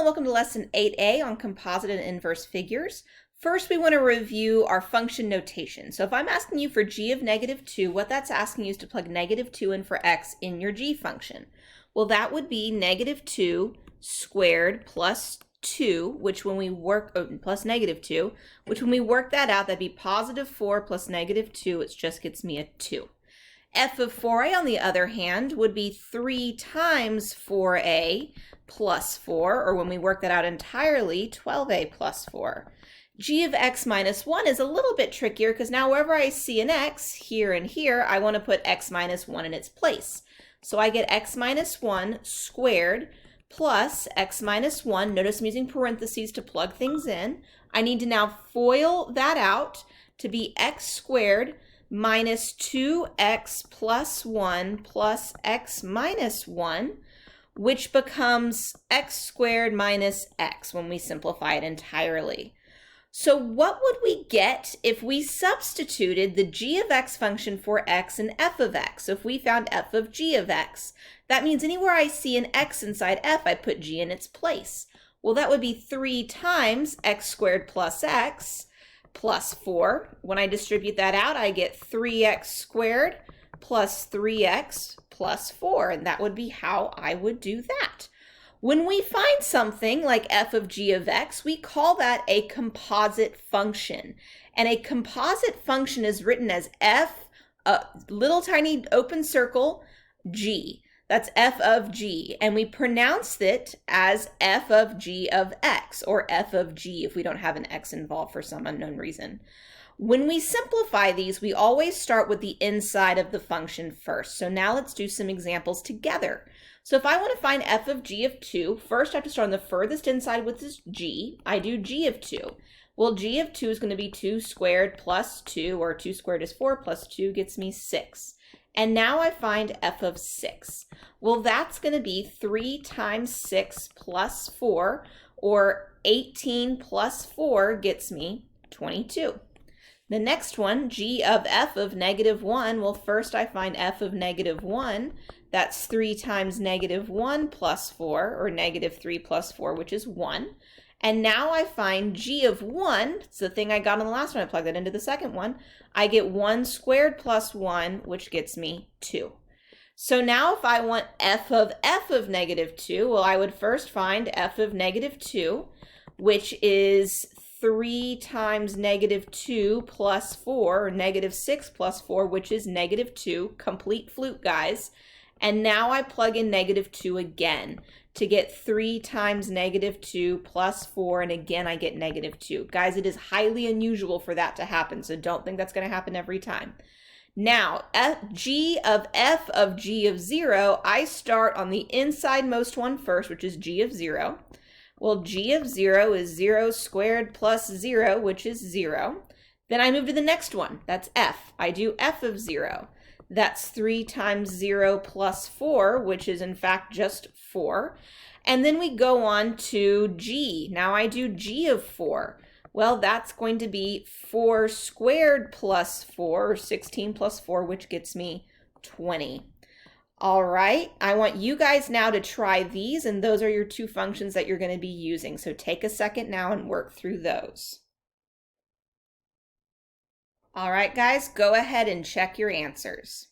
and welcome to Lesson 8A on composite and inverse figures. First, we want to review our function notation. So if I'm asking you for g of -2, what that's asking you is to plug -2 in for x in your g function. Well, that would be -2 squared plus 2, which when we work, plus -2, which when we work that out, that'd be +4 plus -2, it just gets me a 2. F of 4a, on the other hand, would be 3 times 4a plus 4, or when we work that out entirely, 12a plus 4. G of x minus 1 is a little bit trickier because now wherever I see an x, here and here, I want to put x minus 1 in its place. So I get x minus 1 squared plus x minus 1. Notice I'm using parentheses to plug things in. I need to now FOIL that out to be x squared minus 2x plus 1 plus x minus 1, which becomes x squared minus x when we simplify it entirely. So what would we get if we substituted the g of x function for x and f of x? So if we found f of g of x, that means anywhere I see an x inside f, I put g in its place. Well, that would be 3 times x squared plus x plus 4. When I distribute that out, I get 3x squared plus 3x plus 4, and that would be how I would do that. When we find something like f of g of x, we call that a composite function. And a composite function is written as f, little tiny open circle, g. That's f of g, and we pronounce it as f of g of x, or f of g if we don't have an x involved for some unknown reason. When we simplify these, we always start with the inside of the function first. So now let's do some examples together. So if I want to find f of g of 2, first I have to start on the furthest inside with this g. I do g of 2. Well, g of 2 is going to be 2 squared plus 2, or 2 squared is 4 plus 2 gets me 6. And now I find f of 6. Well, that's going to be 3 times 6 plus 4, or 18 plus 4 gets me 22. The next one, g of f of -1, well, first I find f of -1. That's 3 times -1 plus 4, or -3 plus 4, which is 1. And now I find g of 1, it's the thing I got on the last one, I plug that into the second one. I get 1 squared plus 1, which gets me 2. So now if I want f of -2, well, I would first find f of -2, which is 3 times -2 plus 4, or -6 plus 4, which is -2, complete flute, guys. And now I plug in -2 again to get 3 times -2 plus 4, and again I get -2. Guys, it is highly unusual for that to happen, so don't think that's going to happen every time. Now, g of f of g of 0, I start on the insidemost one first, which is g of 0. Well, g of 0 is 0 squared plus 0, which is 0. Then I move to the next one, that's f. I do f of 0. That's 3 times 0 plus 4, which is in fact just 4. And then we go on to g. Now I do g of 4. Well, that's going to be 4 squared plus 4, or 16 plus 4, which gets me 20. All right, I want you guys now to try these, and those are your two functions that you're going to be using. So take a second now and work through those. All right, guys, go ahead and check your answers.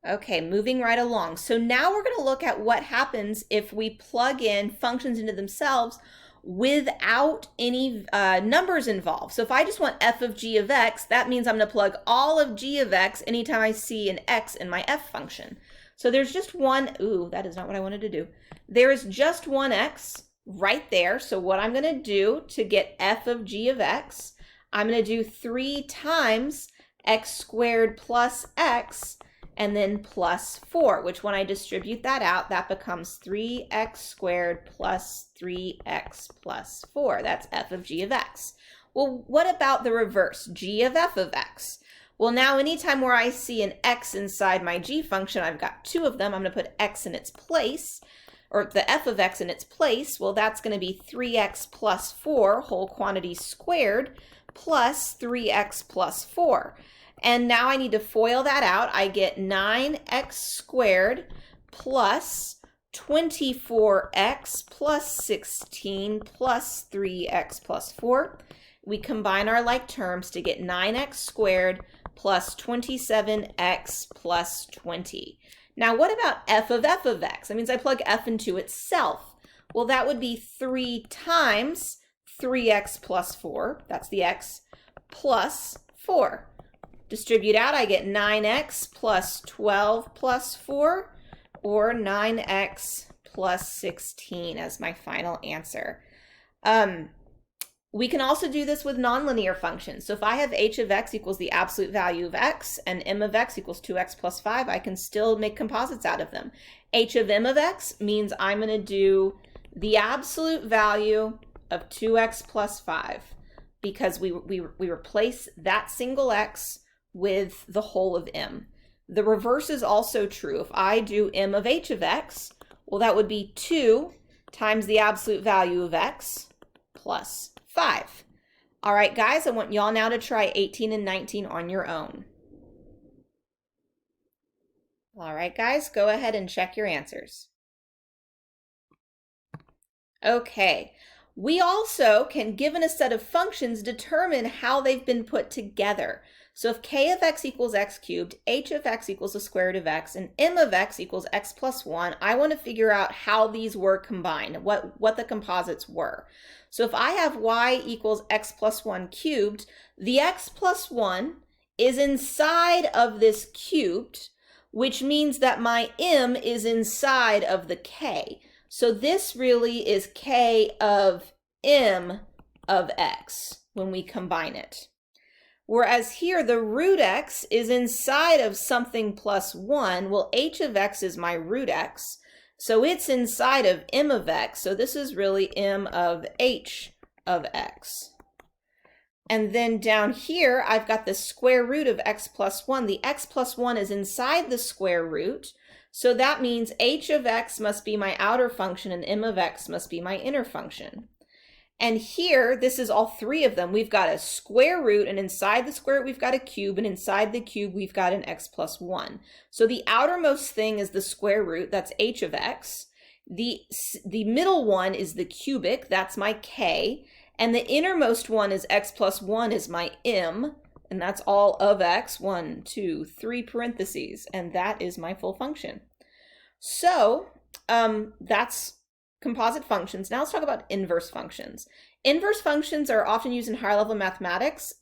Okay, moving right along. So now we're going to look at what happens if we plug in functions into themselves without any numbers involved. So if I just want f of g of x, that means I'm going to plug all of g of x anytime I see an x in my f function. So there's just one, that is not what I wanted to do. There is just one x right there. So what I'm going to do to get f of g of x, I'm going to do 3 times x squared plus x, and then plus 4, which when I distribute that out, that becomes 3x squared plus 3x plus 4. That's f of g of x. Well, what about the reverse, g of f of x? Well, now anytime where I see an x inside my g function, I've got 2 of them, I'm going to put x in its place, or the f of x in its place. Well, that's going to be 3x plus 4, whole quantity squared, plus 3x plus 4. And now I need to FOIL that out. I get 9x squared plus 24x plus 16 plus 3x plus 4. We combine our like terms to get 9x squared plus 27x plus 20. Now what about f of x? That means I plug f into itself. Well, that would be 3 times 3x plus 4, that's the x, plus 4. Distribute out, I get 9x plus 12 plus 4, or 9x plus 16 as my final answer. We can also do this with nonlinear functions. So if I have h of x equals the absolute value of x and m of x equals 2x plus 5, I can still make composites out of them. H of m of x means I'm going to do the absolute value of 2x plus 5 because we replace that single x with the whole of m. The reverse is also true. If I do m of h of x, well, that would be 2 times the absolute value of x plus 5. All right, guys, I want y'all now to try 18 and 19 on your own. All right, guys, go ahead and check your answers. Okay, we also can, given a set of functions, determine how they've been put together. So if k of x equals x cubed, h of x equals the square root of x, and m of x equals x plus 1, I want to figure out how these were combined, what the composites were. So if I have y equals x plus 1 cubed, the x plus 1 is inside of this cubed, which means that my m is inside of the k. So this really is k of m of x when we combine it. Whereas here, the root x is inside of something plus 1. Well, h of x is my root x, so it's inside of m of x. So this is really m of h of x. And then down here, I've got the square root of x plus 1. The x plus 1 is inside the square root. So that means h of x must be my outer function and m of x must be my inner function. And here, this is all three of them. We've got a square root, and inside the square root, we've got a cube, and inside the cube, we've got an x plus 1. So the outermost thing is the square root, that's h of x. The middle one is the cubic, that's my k. And the innermost one is x plus 1 is my m, and that's all of x, 1, 2, 3 parentheses, and that is my full function. So that's composite functions. Now let's talk about inverse functions. Inverse functions are often used in higher level mathematics.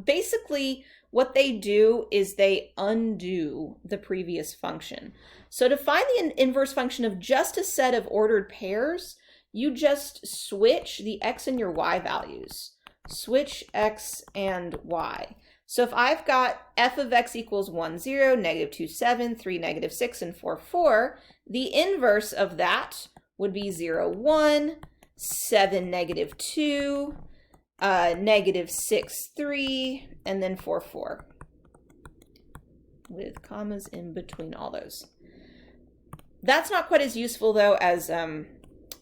Basically, what they do is they undo the previous function. So to find the inverse function of just a set of ordered pairs, you just switch the x and your y values. Switch x and y. So if I've got f of x equals 1, 0, negative 2, 7, 3, negative 6, and 4, 4, the inverse of that would be 0, 1, 7, negative 2, negative 6, 3, and then 4, 4, with commas in between all those. That's not quite as useful, though, as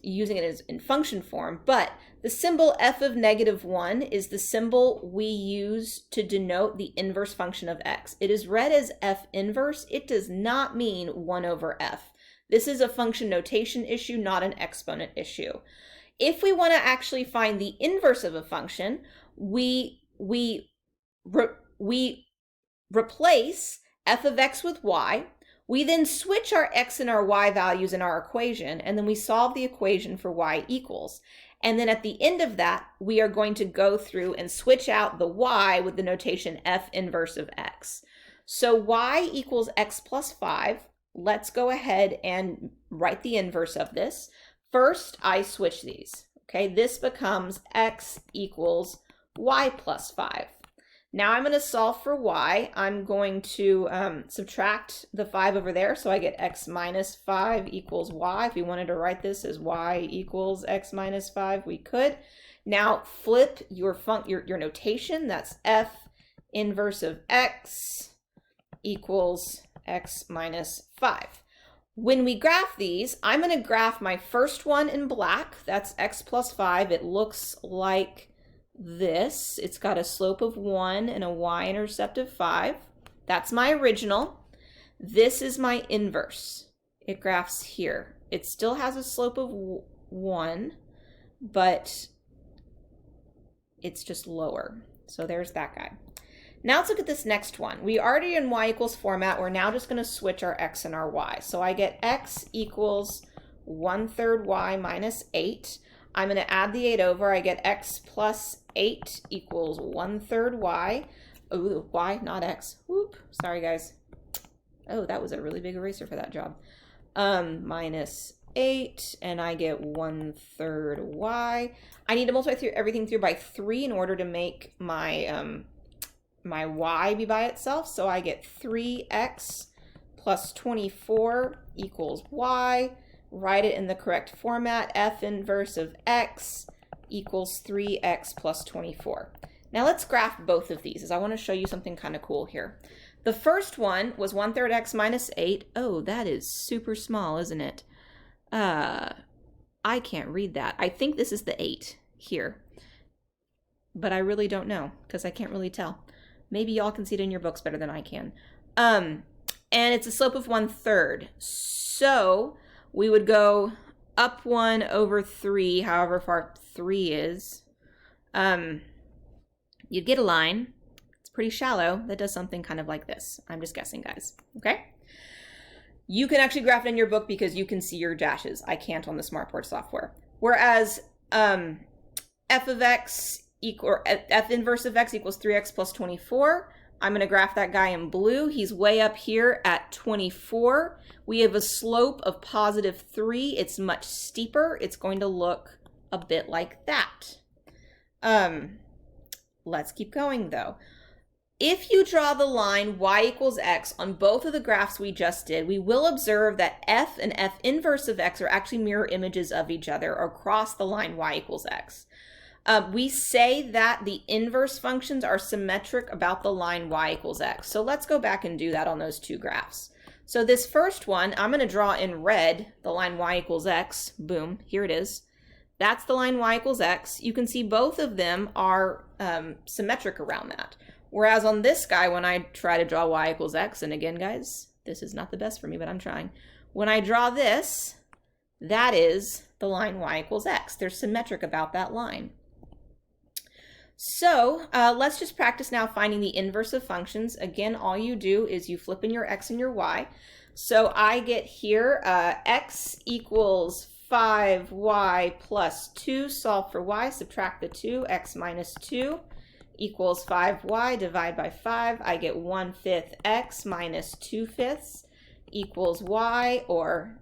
using it as in function form, but the symbol f of negative 1 is the symbol we use to denote the inverse function of x. It is read as f inverse. It does not mean 1 over f. This is a function notation issue, not an exponent issue. If we want to actually find the inverse of a function, we replace f of x with y. We then switch our x and our y values in our equation, and then we solve the equation for y equals. And then at the end of that, we are going to go through and switch out the y with the notation f inverse of x. So y equals x plus 5. Let's go ahead and write the inverse of this. First, I switch these. Okay, this becomes x equals y plus 5. Now I'm going to solve for y. I'm going to subtract the 5 over there, so I get x minus 5 equals y. If we wanted to write this as y equals x minus 5, we could. Now flip your notation. That's f inverse of x equals x minus 5. When we graph these, I'm going to graph my first one in black. That's x plus 5. It looks like this. It's got a slope of 1 and a y-intercept of 5. That's my original. This is my inverse. It graphs here. it still has a slope of 1, but it's just lower. So there's that guy. Now let's look at this next one. We already in y equals format. We're now just going to switch our x and our y. So I get x equals 1/3 y minus 8. I'm going to add the 8 over. I get x plus 8 equals 1/3 y. Ooh, y, not x. Whoop. Sorry, guys. Oh, that was a really big eraser for that job. Minus 8, and I get 1/3 y. I need to multiply everything through by 3 in order to make my my y be by itself. So I get 3x plus 24 equals y. Write it in the correct format. F inverse of x equals 3x plus 24. Now let's graph both of these, as I want to show you something kind of cool here. The first one was 1/3 x minus 8. Oh, that is super small, isn't it? I can't read that. I think this is the 8 here, but I really don't know because I can't really tell. Maybe y'all can see it in your books better than I can. And it's a slope of 1/3. So we would go up 1 over 3, however far 3 is. You'd get a line. It's pretty shallow. That does something kind of like this. I'm just guessing, guys. Okay? You can actually graph it in your book because you can see your dashes. I can't on the Smartboard software. Whereas f of x or f inverse of x equals 3x plus 24. I'm going to graph that guy in blue. He's way up here at 24. We have a slope of positive 3. It's much steeper. It's going to look a bit like that. Let's keep going though. If you draw the line y equals x on both of the graphs we just did, we will observe that f and f inverse of x are actually mirror images of each other across the line y equals x. We say that the inverse functions are symmetric about the line y equals x. So let's go back and do that on those two graphs. So this first one, I'm going to draw in red the line y equals x. Boom, here it is. That's the line y equals x. You can see both of them are symmetric around that. Whereas on this guy, when I try to draw y equals x, and again, guys, this is not the best for me, but I'm trying. When I draw this, that is the line y equals x. They're symmetric about that line. So let's just practice now finding the inverse of functions. Again, all you do is you flip in your x and your y. So I get here x equals 5y plus 2. Solve for y, subtract the 2, x minus 2 equals 5y, divide by 5. I get 1/5 x minus 2/5 equals y,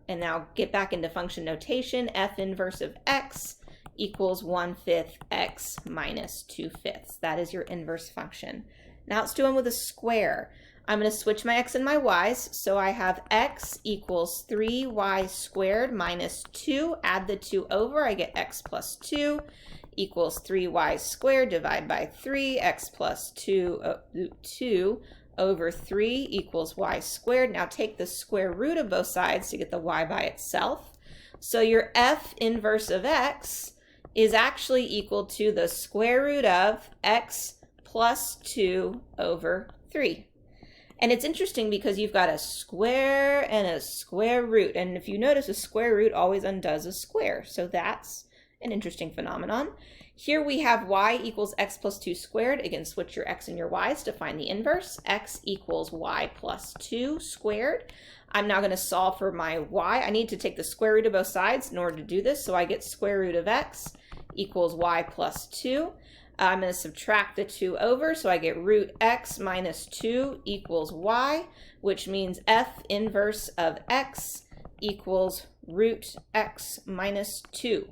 and now get back into function notation, f inverse of x equals 1/5 x minus 2/5. That is your inverse function. Now let's do one with a square. I'm going to switch my x and my y's. So I have x equals 3y squared minus 2. Add the 2 over. I get x plus 2 equals 3y squared. Divide by 3. X plus 2 over 3 equals y squared. Now take the square root of both sides to get the y by itself. So your f inverse of x is actually equal to the square root of x plus 2 over 3. And it's interesting because you've got a square and a square root. And if you notice, a square root always undoes a square. So that's an interesting phenomenon. Here we have y equals x plus 2 squared. Again, switch your x and your y's to find the inverse. X equals y plus 2 squared. I'm now going to solve for my y. I need to take the square root of both sides in order to do this. So I get square root of x equals y plus 2. I'm going to subtract the 2 over, so I get root x minus 2 equals y, which means f inverse of x equals root x minus 2.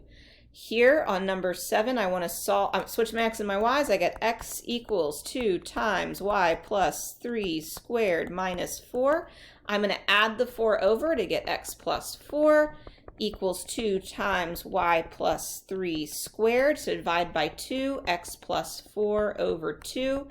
Here on number 7, I want to switch my x and my y's. I get x equals 2 times y plus 3 squared minus 4. I'm going to add the 4 over to get x plus 4 equals 2 times y plus 3 squared. So divide by 2, x plus 4 over 2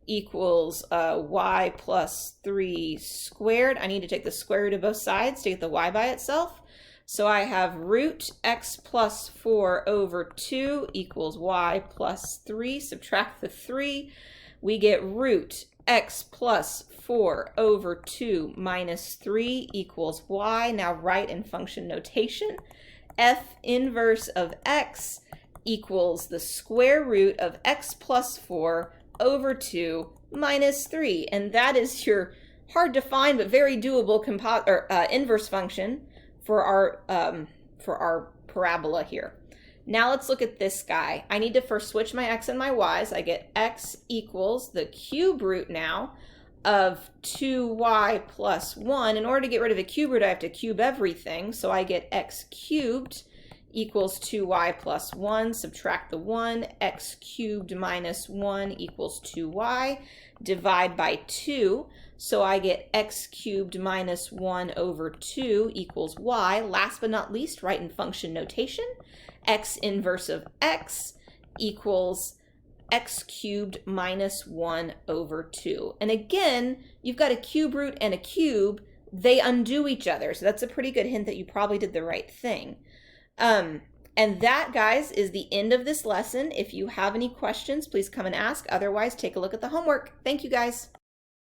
equals y plus 3 squared. I need to take the square root of both sides to get the y by itself. So I have root x plus 4 over 2 equals y plus 3. Subtract the 3. We get root x plus 4 over 2 minus 3 equals y. Now write in function notation. F inverse of x equals the square root of x plus 4 over 2 minus 3. And that is your hard to find but very doable inverse function for our parabola here. Now let's look at this guy. I need to first switch my x and my y's. I get x equals the cube root now of 2y plus 1. In order to get rid of a cube root, I have to cube everything. So I get x cubed equals 2y plus 1. Subtract the 1. X cubed minus 1 equals 2y. Divide by 2. So I get x cubed minus 1 over 2 equals y. Last but not least, write in function notation. X inverse of x equals x cubed minus 1 over 2. And again, you've got a cube root and a cube. They undo each other. So that's a pretty good hint that you probably did the right thing. And that, guys, is the end of this lesson. If you have any questions, please come and ask. Otherwise, take a look at the homework. Thank you, guys.